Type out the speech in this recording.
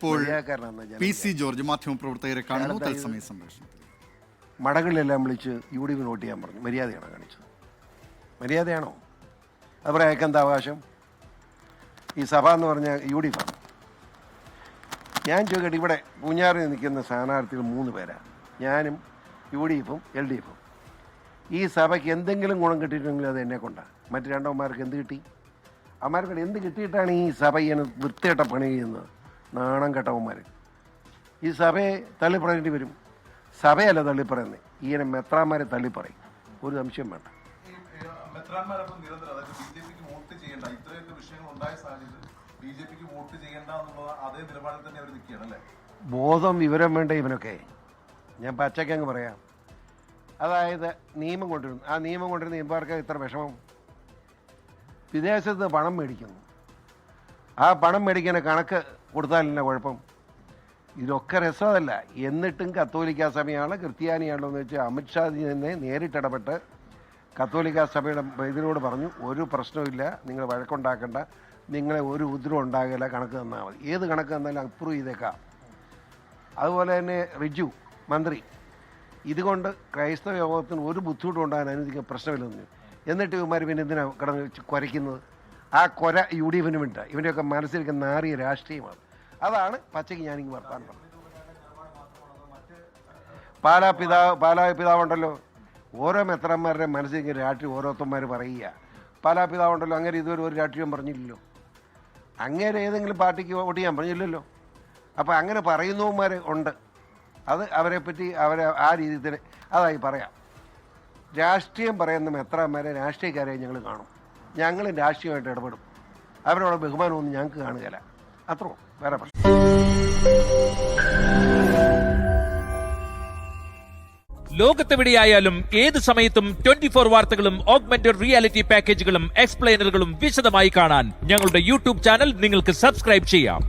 ഇപ്പോൾ PC George മാധ്യമപ്രവർത്തകരെ കാണുന്നു തത്സമയ സംഭാഷണം. മടകളിലെല്ലാം വിളിച്ച് UDP വോട്ട് ചെയ്യാൻ പറഞ്ഞു. മര്യാദയാണോ കാണിച്ചത്? മര്യാദയാണോ? അതുപോലെ അയക്കെന്താ അവകാശം? ഈ സഭ എന്ന് പറഞ്ഞാൽ UDP ആണ്. ഞാൻ ചോദിക്കട്ടെ, ഇവിടെ പൂഞ്ഞാറിൽ നിൽക്കുന്ന സ്ഥാനാർത്ഥികൾ 3 പേരാണ്. ഞാനും UDPും LDFും. ഈ സഭയ്ക്ക് എന്തെങ്കിലും ഗുണം കിട്ടിയിട്ടുണ്ടെങ്കിൽ അത് എന്നെ കൊണ്ടാണ്. മറ്റ് രണ്ടവന്മാർക്ക് എന്ത് കിട്ടി? അവന്മാർക്ക് എന്ത് കിട്ടിയിട്ടാണ് ഈ സഭ ഇങ്ങനെ വൃത്തികെട്ട പണി ചെയ്യുന്നത്? നാണം കെട്ടവന്മാർ. ഈ സഭയെ തള്ളിപ്പറയേണ്ടി വരും. സഭയല്ല തള്ളിപ്പറയുന്നത്, ഈയനെ മെത്രാന്മാരെ തള്ളിപ്പറയും. ഒരു സംശയം വേണ്ട. ബോധം വിവരം വേണ്ട ഇവനൊക്കെ. ഞാൻ പച്ചക്കങ്ങ് പറയാം. അതായത് നിയമം കൊണ്ടുവരുന്നു. ആ നിയമം കൊണ്ടുവരുന്ന എംപാർക്ക് ഇത്ര വിഷമം. വിദേശത്ത് പണം മേടിക്കുന്നു. ആ പണം മേടിക്കുന്ന കണക്ക് കൊടുത്താലില്ല കുഴപ്പം. ഇതൊക്കെ രസമല്ല. എന്നിട്ടും കത്തോലിക്ക സഭയാണ് ക്രിസ്ത്യാനിയാണോ എന്ന് വെച്ചാൽ അമിത്ഷാജി തന്നെ നേരിട്ടിടപെട്ട് കത്തോലിക്ക സഭയുടെ ഇതിനോട് പറഞ്ഞു, ഒരു പ്രശ്നമില്ല, നിങ്ങൾ വഴക്കുണ്ടാക്കേണ്ട, നിങ്ങളെ ഒരു ഉദ്രവം ഉണ്ടാകില്ല, കണക്ക് തന്നാൽ മതി. ഏത് കണക്ക് തന്നാലും അപ്രൂവ് ചെയ്തേക്കാം. അതുപോലെ തന്നെ റിജു മന്ത്രി ഇതുകൊണ്ട് ക്രൈസ്തവ യോഗത്തിന് ഒരു ബുദ്ധിമുട്ടും ഉണ്ടാകാൻ അനുവദിക്കാൻ പ്രശ്നമില്ലെന്ന്. എന്നിട്ട് ഇവന്മാർ പിന്നെ എന്തിനാണ് കിടന്ന് കുരയ്ക്കുന്നത്? ആ കൊര UDFിന് വേണ്ട. ഇവൻ്റെയൊക്കെ മനസ്സിലിരിക്കുന്ന നാറിയ രാഷ്ട്രീയമാണ്. അതാണ് പച്ചയ്ക്ക് ഞാനിങ്ങ് വർത്താനം പറഞ്ഞത്. പാലാ പിതാവുണ്ടല്ലോ, ഓരോ മെത്രാന്മാരുടെ മനസ്സിലിരിക്കുന്ന രാഷ്ട്രീയം ഓരോരുത്തന്മാർ പറയുക. പാലാ പിതാവുണ്ടല്ലോ, അങ്ങനെ ഇതുവരെ ഒരു രാഷ്ട്രീയം പറഞ്ഞില്ലല്ലോ. അങ്ങനെ ഏതെങ്കിലും പാർട്ടിക്ക് വോട്ട് ചെയ്യാൻ പറഞ്ഞില്ലല്ലോ. അപ്പോൾ അങ്ങനെ പറയുന്നവന്മാർ ഉണ്ട്. അത് അവരെപ്പറ്റി ആ രീതിയിൽ തന്നെ അതായി പറയാം. രാഷ്ട്രീയം പറയുന്ന മെത്രാന്മാരെ രാഷ്ട്രീയക്കാരെ ഞങ്ങൾ കാണും. ഞങ്ങൾ രാഷ്ട്രീയമായിട്ട് ഇടപെടും. അവരോട് ബഹുമാനമൊന്നും ഞങ്ങൾക്ക് കാണുകയില്ല. അത്രോ, വേറെ പ്രശ്നം. ലോകത്തെവിടെയായാലും ഏത് സമയത്തും 24 വാർത്തകളും ഓഗ്മെന്റഡ് റിയാലിറ്റി പാക്കേജുകളും എക്സ്പ്ലെയിനറുകളും വിശദമായി കാണാൻ ഞങ്ങളുടെ YouTube ചാനൽ നിങ്ങൾക്ക് സബ്സ്ക്രൈബ് ചെയ്യാം.